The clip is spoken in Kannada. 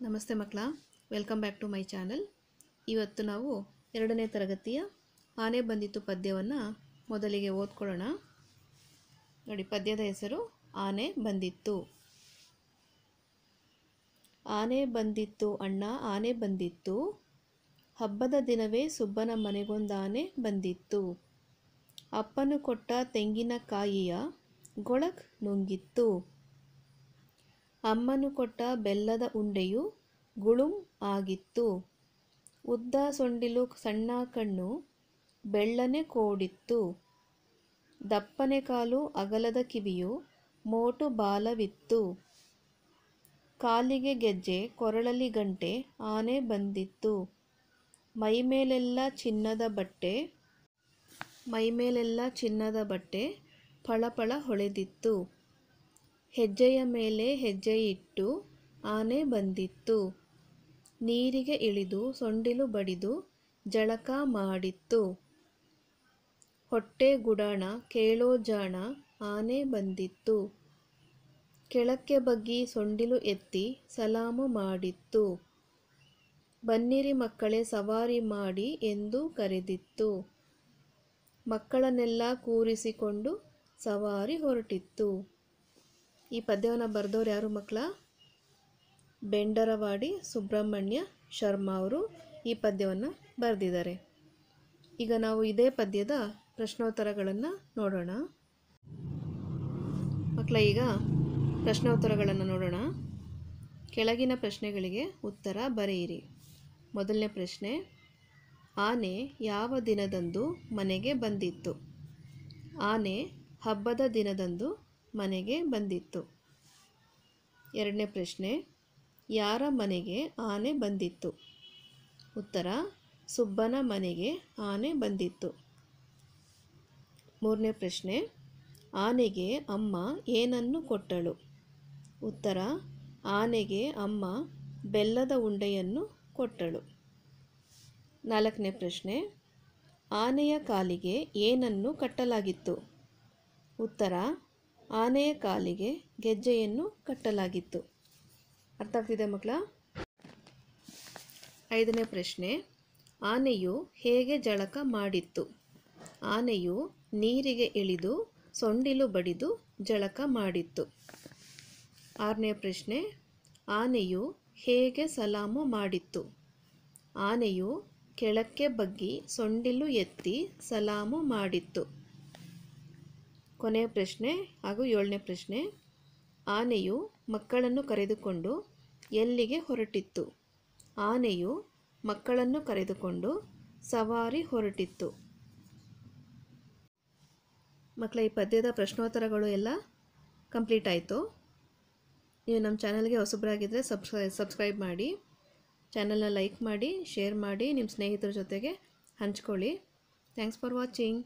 ನಮಸ್ತೆ ಮಕ್ಕಳ, welcome back to my channel. ಇವತ್ತು ನಾವು 2ನೇ ತರಗತಿಯ ಆನೆ ಬಂದಿತ್ತು ಪದ್ಯವನ್ನು ಮೊದಲಿಗೆ ಓದ್ಕೊಳ್ಳೋಣ. ನೋಡಿ, ಪದ್ಯದ ಹೆಸರು ಆನೆ ಬಂದಿತ್ತು. ಆನೆ ಬಂದಿತ್ತು ಅಣ್ಣ, ಆನೆ ಬಂದಿತ್ತು, ಹಬ್ಬದ ದಿನವೇ ಸುಬ್ಬನ ಮನೆಗೊಂದಾನೆ ಬಂದಿತ್ತು. ಅಪ್ಪನು ಕೊಟ್ಟ ತೆಂಗಿನಕಾಯಿಯ ಗೊಳಕ್ ನುಂಗಿತ್ತು. ಅಮ್ಮನು ಕೊಟ್ಟ ಬೆಲ್ಲದ ಉಂಡೆಯು ಗುಳುಂ ಆಗಿತ್ತು. ಉದ್ದ ಸೊಂಡಿಲು ಸಣ್ಣ ಕಣ್ಣು ಬೆಳ್ಳನೆ ಕೋಡಿತ್ತು. ದಪ್ಪನೆ ಕಾಲು ಅಗಲದ ಕಿವಿಯು ಮೋಟು ಬಾಲವಿತ್ತು. ಕಾಲಿಗೆ ಗೆಜ್ಜೆ ಕೊರಳಲ್ಲಿ ಗಂಟೆ ಆನೆ ಬಂದಿತ್ತು. ಮೈಮೇಲೆಲ್ಲ ಚಿನ್ನದ ಬಟ್ಟೆ ಫಳಫಳ ಹೊಳೆದಿತ್ತು. ಹೆಜ್ಜೆಯ ಮೇಲೆ ಹೆಜ್ಜೆ ಇಟ್ಟು ಆನೆ ಬಂದಿತ್ತು. ನೀರಿಗೆ ಇಳಿದು ಸೊಂಡಿಲು ಬಡಿದು ಜಳಕ ಮಾಡಿತ್ತು. ಹೊಟ್ಟೆ ಗುಡಾಣ ಕೇಳೋ ಜಾಣ ಆನೆ ಬಂದಿತ್ತು. ಕೆಳಕ್ಕೆ ಬಗ್ಗಿ ಸೊಂಡಿಲು ಎತ್ತಿ ಸಲಾಮು ಮಾಡಿತ್ತು. ಬನ್ನಿರಿ ಮಕ್ಕಳೇ ಸವಾರಿ ಮಾಡಿ ಎಂದು ಕರೆದಿತ್ತು. ಮಕ್ಕಳನ್ನೆಲ್ಲ ಕೂರಿಸಿಕೊಂಡು ಸವಾರಿ ಹೊರಟಿತ್ತು. ಈ ಪದ್ಯವನ್ನು ಬರೆದವರು ಯಾರು ಮಕ್ಕಳ? ಬೆಂಡರವಾಡಿ ಸುಬ್ರಹ್ಮಣ್ಯ ಶರ್ಮಾ ಅವರು ಈ ಪದ್ಯವನ್ನು ಬರೆದಿದ್ದಾರೆ. ಈಗ ನಾವು ಇದೇ ಪದ್ಯದ ಪ್ರಶ್ನೋತ್ತರಗಳನ್ನು ನೋಡೋಣ. ಮಕ್ಕಳ, ಈಗ ಪ್ರಶ್ನೋತ್ತರಗಳನ್ನು ನೋಡೋಣ. ಕೆಳಗಿನ ಪ್ರಶ್ನೆಗಳಿಗೆ ಉತ್ತರ ಬರೆಯಿರಿ. ಮೊದಲನೇ ಪ್ರಶ್ನೆ, ಆನೆ ಯಾವ ದಿನದಂದು ಮನೆಗೆ ಬಂದಿತ್ತು? ಆನೆ ಹಬ್ಬದ ದಿನದಂದು ಮನೆಗೆ ಬಂದಿತ್ತು. ಎರಡನೇ ಪ್ರಶ್ನೆ, ಯಾರ ಮನೆಗೆ ಆನೆ ಬಂದಿತ್ತು? ಉತ್ತರ, ಸುಬ್ಬನ ಮನೆಗೆ ಆನೆ ಬಂದಿತ್ತು. ಮೂರನೇ ಪ್ರಶ್ನೆ, ಆನೆಗೆ ಅಮ್ಮ ಏನನ್ನು ಕೊಟ್ಟಳು? ಉತ್ತರ, ಆನೆಗೆ ಅಮ್ಮ ಬೆಲ್ಲದ ಉಂಡೆಯನ್ನು ಕೊಟ್ಟಳು. ನಾಲ್ಕನೇ ಪ್ರಶ್ನೆ, ಆನೆಯ ಕಾಲಿಗೆ ಏನನ್ನು ಕಟ್ಟಲಾಗಿತ್ತು? ಉತ್ತರ, ಆನೆಯ ಕಾಲಿಗೆ ಗೆಜ್ಜೆಯನ್ನು ಕಟ್ಟಲಾಗಿತ್ತು. ಅರ್ಥ ಆಗ್ತಿದೆ ಮಕ್ಕಳ? ಐದನೇ ಪ್ರಶ್ನೆ, ಆನೆಯು ಹೇಗೆ ಜಳಕ ಮಾಡಿತ್ತು? ಆನೆಯು ನೀರಿಗೆ ಇಳಿದು ಸೊಂಡಿಲು ಬಡಿದು ಜಳಕ ಮಾಡಿತ್ತು. ಆರನೇ ಪ್ರಶ್ನೆ, ಆನೆಯು ಹೇಗೆ ಸಲಾಮು ಮಾಡಿತ್ತು? ಆನೆಯು ಕೆಳಕ್ಕೆ ಬಗ್ಗಿ ಸೊಂಡಿಲು ಎತ್ತಿ ಸಲಾಮು ಮಾಡಿತ್ತು. ಕೊನೆಯ ಪ್ರಶ್ನೆ ಹಾಗೂ ಏಳನೇ ಪ್ರಶ್ನೆ, ಆನೆಯು ಮಕ್ಕಳನ್ನು ಕರೆದುಕೊಂಡು ಎಲ್ಲಿಗೆ ಹೊರಟಿತ್ತು? ಆನೆಯು ಮಕ್ಕಳನ್ನು ಕರೆದುಕೊಂಡು ಸವಾರಿ ಹೊರಟಿತ್ತು. ಮಕ್ಕಳ, ಈ ಪದ್ಯದ ಪ್ರಶ್ನೋತ್ತರಗಳು ಎಲ್ಲ ಕಂಪ್ಲೀಟ್ ಆಯಿತು. ನೀವು ನಮ್ಮ ಚಾನಲ್ಗೆ ಹೊಸಬರಾಗಿದ್ದರೆ ಸಬ್ಸ್ಕ್ರೈಬ್ ಮಾಡಿ, ಚಾನಲ್ನ ಲೈಕ್ ಮಾಡಿ, ಶೇರ್ ಮಾಡಿ, ನಿಮ್ಮ ಸ್ನೇಹಿತರ ಜೊತೆಗೆ ಹಂಚ್ಕೊಳ್ಳಿ. Thanks for watching.